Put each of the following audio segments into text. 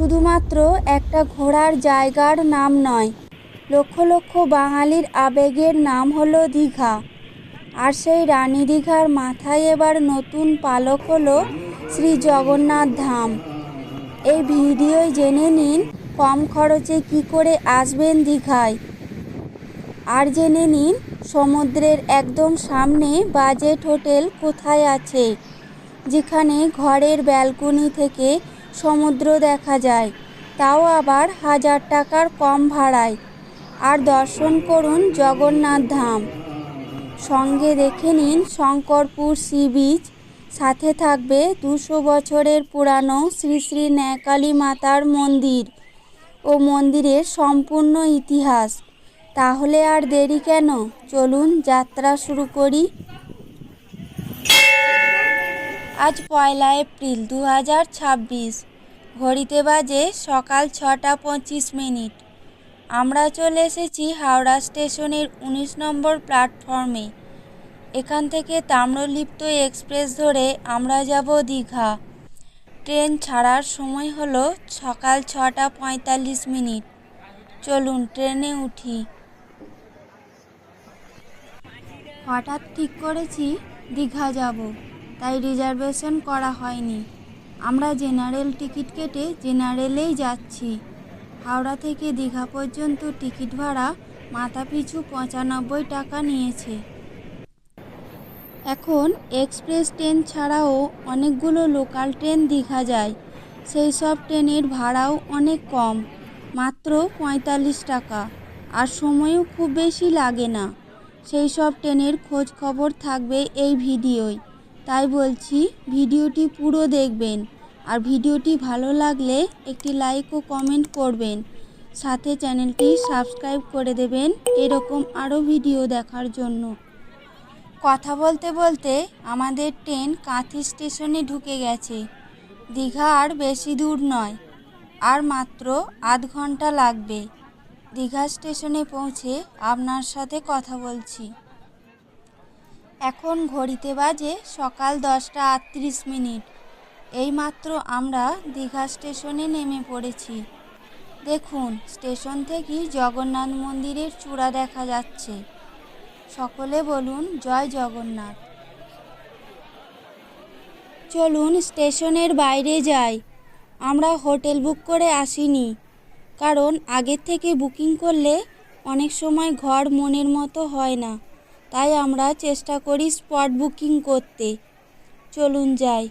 শুধুমাত্র একটা ঘোরার জায়গার নাম নয়, লক্ষ লক্ষ বাঙালির আবেগের নাম হলো দীঘা। আর সেই রানী দীঘার মাথায় এবার নতুন পালক হলো শ্রী জগন্নাথ ধাম। এই ভিডিওয় জেনে নিন কম খরচে কি করে আসবেন দীঘায়। আর জেনে নিন সমুদ্রের একদম সামনে বাজেট হোটেল কোথায় আছে, যেখানে ঘরের ব্যালকনি থেকে সমুদ্র দেখা যায়, তাও আবার 1000 টাকার কম ভাড়ায়। আর দর্শন করুন জগন্নাথ ধাম। সঙ্গে দেখে নিন শঙ্করপুর সি বিচ, সাথে থাকবে 200 বছরের পুরানো শ্রী শ্রী ন্যাকালী মাতার মন্দির ও মন্দিরের সম্পূর্ণ ইতিহাস। তাহলে আর দেরি কেন, চলুন যাত্রা শুরু করি। আজ 1 এপ্রিল 2026, ঘড়িতে বাজে সকাল 6টা 25। আমরা চলে এসেছি হাওড়া স্টেশনের 19 নম্বর প্ল্যাটফর্মে। এখান থেকে তাম্রলিপ্ত এক্সপ্রেস ধরে আমরা যাব দীঘা। ট্রেন ছাড়ার সময় হলো সকাল 6টা 45। চলুন ট্রেনে উঠি। হঠাৎ ঠিক করেছি দীঘা যাব, তাই রিজার্ভেশন করা হয়নি। আমরা জেনারেল টিকিট কেটে জেনারেলেই যাচ্ছি। হাওড়া থেকে দীঘা পর্যন্ত টিকিট ভাড়া মাথাপিছু 95 টাকা নিয়েছে। এখন এক্সপ্রেস ট্রেন ছাড়াও অনেকগুলো লোকাল ট্রেন দীঘা যায়। সেই সব ট্রেনের ভাড়াও অনেক কম, মাত্র 45 টাকা, আর সময়ও খুব বেশি লাগে না। সেই সব ট্রেনের খোঁজ খবর থাকবে এই ভিডিওয়, তাই বলছি ভিডিওটি পুরো দেখবেন। আর ভিডিওটি ভালো লাগলে একটি লাইক ও কমেন্ট করবেন, সাথে চ্যানেলটি সাবস্ক্রাইব করে দেবেন এরকম আরও ভিডিও দেখার জন্য। কথা বলতে বলতে আমাদের ট্রেন কাঁথি স্টেশনে ঢুকে গেছে। দীঘা আর বেশি দূর নয়, আর মাত্র আধ ঘন্টা লাগবে। দীঘা স্টেশনে পৌঁছে আপনার সাথে কথা বলছি। এখন ঘড়িতে বাজে সকাল 10টা 38। এইমাত্র আমরা দীঘা স্টেশনে নেমে পড়েছি। দেখুন, স্টেশন থেকেই জগন্নাথ মন্দিরের চূড়া দেখা যাচ্ছে। সকলে বলুন জয় জগন্নাথ। চলুন স্টেশনের বাইরে যাই। আমরা হোটেল বুক করে আসিনি, কারণ আগের থেকে বুকিং করলে অনেক সময় ঘর মনের মতো হয় না, তাই আমরা চেষ্টা করি স্পট বুকিং করতে। চলুন যাই।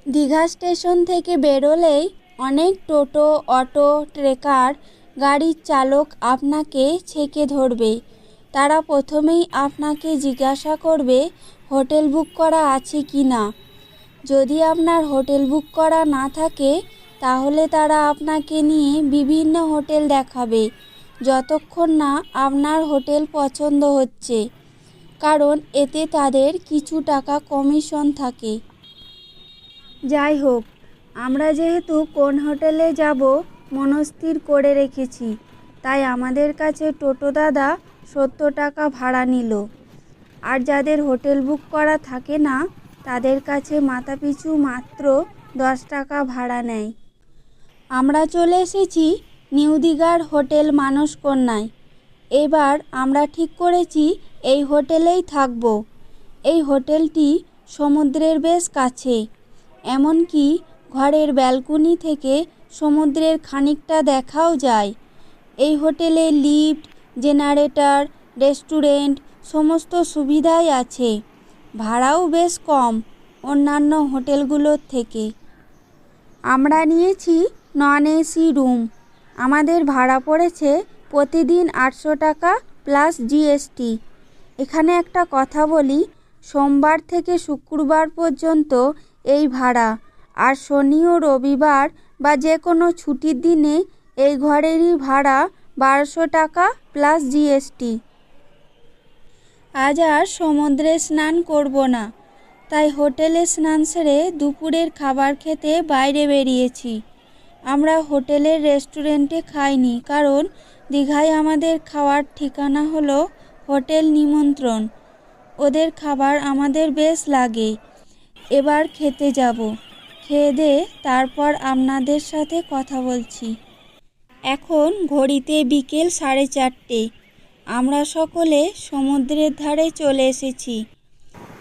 দীঘা স্টেশন থেকে বেরোলেই অনেক টোটো, অটো, ট্রেকার গাড়ির চালক আপনাকে ছেঁকে ধরবে। তারা প্রথমেই আপনাকে জিজ্ঞাসা করবে হোটেল বুক করা আছে কি না। যদি আপনার হোটেল বুক করা না থাকে, তাহলে তারা আপনাকে নিয়ে বিভিন্ন হোটেল দেখাবে, যতক্ষণ না আপনার হোটেল পছন্দ হচ্ছে, কারণ এতে তাদের কিছু টাকা কমিশন থাকে। যাই হোক, আমরা যেহেতু কোন হোটেলে যাব মনস্থির করে রেখেছি, তাই আমাদের কাছে টোটো দাদা 70 টাকা ভাড়া নিল। আর যাদের হোটেল বুক করা থাকে না, তাদের কাছে মাথাপিছু মাত্র 10 টাকা ভাড়া নেয়। আমরা চলে এসেছি নিউ দীঘার হোটেল মানসকন্যায়। এবার আমরা ঠিক করেছি এই হোটেলেই থাকব। এই হোটেলটি সমুদ্রের বেশ কাছে, এমনকি ঘরের ব্যালকনি থেকে সমুদ্রের খানিকটা দেখাও যায়। এই হোটেলে লিফট, জেনারেটর, রেস্টুরেন্ট সমস্ত সুবিধাই আছে। ভাড়াও বেশ কম অন্যান্য হোটেলগুলোর থেকে। আমরা নিয়েছি নন এসি রুম। আমাদের ভাড়া পড়েছে প্রতিদিন 800 টাকা প্লাস জিএসটি। এখানে একটা কথা বলি, সোমবার থেকে শুক্রবার পর্যন্ত এই ভাড়া, আর শনি ও রবিবার বা যে কোনো ছুটির দিনে এই ঘরেরই ভাড়া 1200 টাকা প্লাস জিএসটি। আজ আর সমুদ্রে স্নান করব না, তাই হোটেলে স্নান সেরে দুপুরের খাবার খেতে বাইরে বেরিয়েছি। আমরা হোটেলের রেস্টুরেন্টে খাইনি, কারণ দীঘায় আমাদের খাওয়ার ঠিকানা হলো হোটেল নিমন্ত্রণ। ওদের খাবার আমাদের বেশ লাগে। এবার খেতে যাব, খেয়ে দিয়ে তারপর আপনাদের সাথে কথা বলছি। এখন ঘড়িতে বিকেল 4:30। আমরা সকলে সমুদ্রের ধারে চলে এসেছি।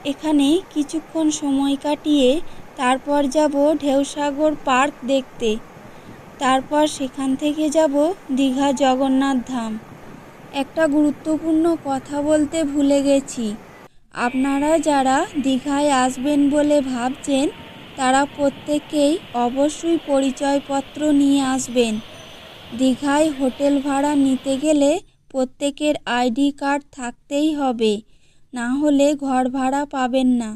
এখানে কিছুক্ষণ সময় কাটিয়ে তারপর যাব ঢেউসাগর পার্ক দেখতে। তারপর সেখান থেকে যাব দীঘা জগন্নাথ ধাম। একটা গুরুত্বপূর্ণ কথা বলতে ভুলে গেছি। আপনারা যারা দীঘায় আসবেন বলে ভাবছেন তারা প্রত্যেকেই অবশ্যই পরিচয়পত্র নিয়ে আসবেন। দীঘায় হোটেল ভাড়া নিতে গেলে প্রত্যেকের আইডি কার্ড থাকতেই হবে, না হলে ঘর ভাড়া পাবেন না।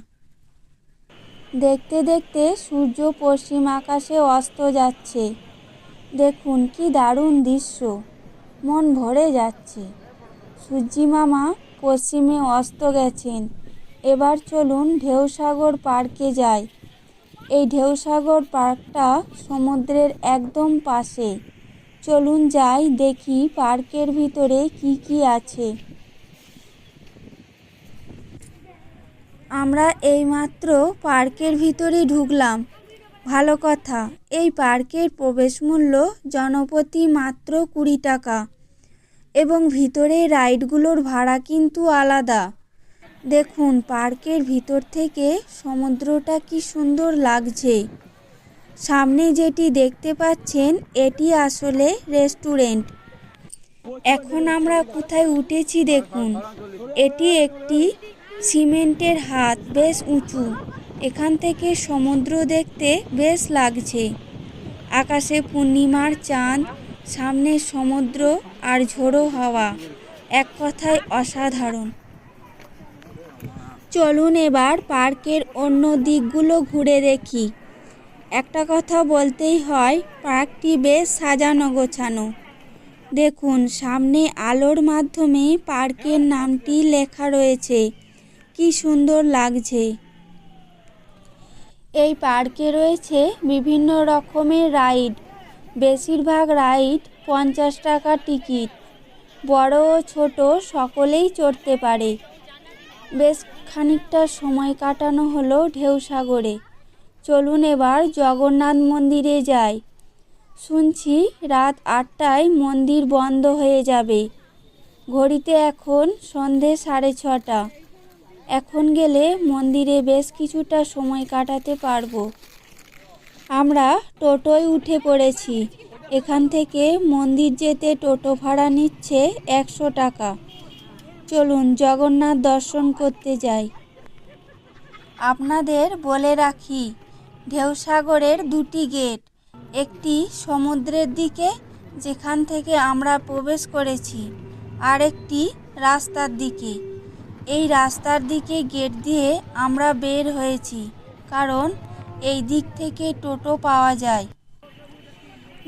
দেখতে দেখতে সূর্য পশ্চিম আকাশে অস্ত যাচ্ছে। দেখুন কি দারুণ দৃশ্য, মন ভরে যাচ্ছে। সূর্যি মামা পশ্চিমে অস্ত গেছেন। এবার চলুন ঢেউসাগর পার্কে যাই। এই ঢেউসাগর পার্কটা সমুদ্রের একদম পাশে। চলুন যাই, দেখি পার্কের ভিতরে কি কি আছে। আমরা এইমাত্র পার্কের ভিতরে ঢুকলাম। ভালো কথা, এই পার্কের প্রবেশ মূল্য জনপ্রতি মাত্র 20 টাকা এবং ভিতরে রাইডগুলোর ভাড়া কিন্তু আলাদা। দেখুন পার্কের ভিতর থেকে সমুদ্রটা কি সুন্দর লাগছে। সামনে যেটি দেখতে পাচ্ছেন এটি আসলে রেস্টুরেন্ট। এখন আমরা কোথায় উঠেছি দেখুন। এটি একটি সিমেন্টের হাত, বেশ উঁচু। এখান থেকে সমুদ্র দেখতে বেশ লাগছে। আকাশে পূর্ণিমার চাঁদ, সামনে সমুদ্র আর ঝোড়ো হাওয়া, এক কথায় অসাধারণ। চলুন এবার পার্কের অন্য দিকগুলো ঘুরে দেখি। একটা কথা বলতেই হয়, পার্কটি বেশ সাজানো গোছানো। দেখুন সামনে আলোর মাধ্যমে পার্কের নামটি লেখা রয়েছে, কি সুন্দর লাগছে। এই পার্কে রয়েছে বিভিন্ন রকমের রাইড। বেশিরভাগ রাইড 50 টাকা টিকিট। বড় ও ছোট সকলেই চড়তে পারে। বেশ খানিকটা সময় কাটানো হলো ঢেউসাগরে। চলুন এবার জগন্নাথ মন্দিরে যাই। শুনছি রাত 8টায় মন্দির বন্ধ হয়ে যাবে। ঘড়িতে এখন সন্ধে 6:30। এখন গেলে মন্দিরে বেশ কিছুটা সময় কাটাতে পারবো। আমরা টোটোয় উঠে পড়েছি। এখান থেকে মন্দির যেতে টোটো ভাড়া নিচ্ছে 100 টাকা। চলুন জগন্নাথ দর্শন করতে যাই। আপনাদের বলে রাখি, ঢেউসাগরের 2টি গেট। একটি সমুদ্রের দিকে, যেখান থেকে আমরা প্রবেশ করেছি, আর একটি রাস্তার দিকে। এই রাস্তার দিকে গেট দিয়ে আমরা বের হয়েছি, কারণ এই দিক থেকে টোটো পাওয়া যায়।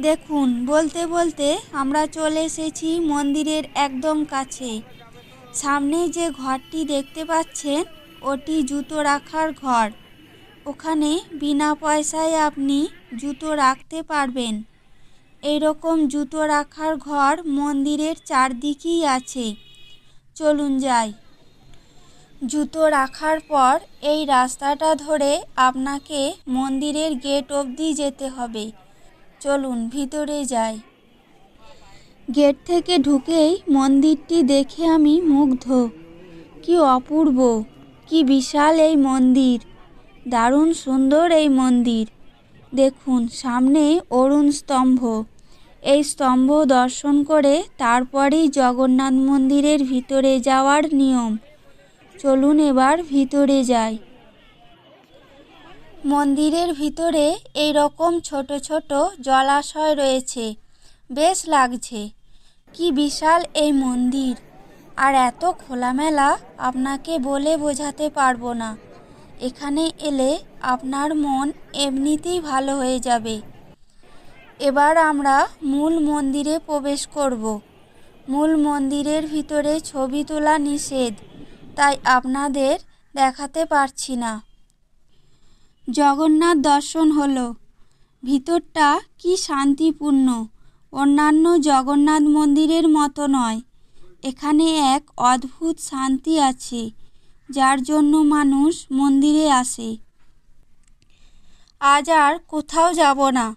দেখুন বলতে বলতে আমরা চলে এসেছি মন্দিরের একদম কাছে। সামনে যে ঘরটি দেখতে পাচ্ছেন ওটি জুতো রাখার ঘর। ওখানে বিনা পয়সায় আপনি জুতো রাখতে পারবেন। এইরকম জুতো রাখার ঘর মন্দিরের চারদিকেই আছে। চলুন যাই। জুতো রাখার পর এই রাস্তাটা ধরে আপনাকে মন্দিরের গেট অবধি যেতে হবে। চলুন ভিতরে যাই। গেট থেকে ঢুকেই মন্দিরটি দেখে আমি মুগ্ধ। কি অপূর্ব, কি বিশাল এই মন্দির। দারুণ সুন্দর এই মন্দির। দেখুন সামনে অরুণ স্তম্ভ। এই স্তম্ভ দর্শন করে তারপরেই জগন্নাথ মন্দিরের ভিতরে যাওয়ার নিয়ম। চলুন এবার ভিতরে যাই। মন্দিরের ভিতরে এই রকম ছোট ছোট জলাশয় রয়েছে, বেশ লাগছে। কি বিশাল এই মন্দির, আর এত খোলামেলা আপনাকে বলে বোঝাতে পারবো না। এখানে এলে আপনার মন এমনিতেই ভালো হয়ে যাবে। এবার আমরা মূল মন্দিরে প্রবেশ করব। মূল মন্দিরের ভিতরে ছবি তোলা নিষেধ, তাই আপনাদের দেখাতে পারছি না। জগন্নাথ দর্শন হলো। ভিতরটা কি শান্তিপূর্ণ। অন্যান্য জগন্নাথ মন্দিরের মতো নয়। এখানে এক অদ্ভুত শান্তি আছে, যার জন্য মানুষ মন্দিরে আসে। আজ আর কোথাও যাব না,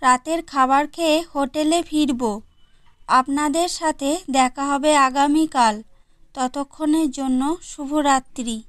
রাতের খাবার খেয়ে হোটেলে ফিরব। আপনাদের সাথে দেখা হবে আগামীকাল। ততক্ষণের জন্য শুভরাত্রি।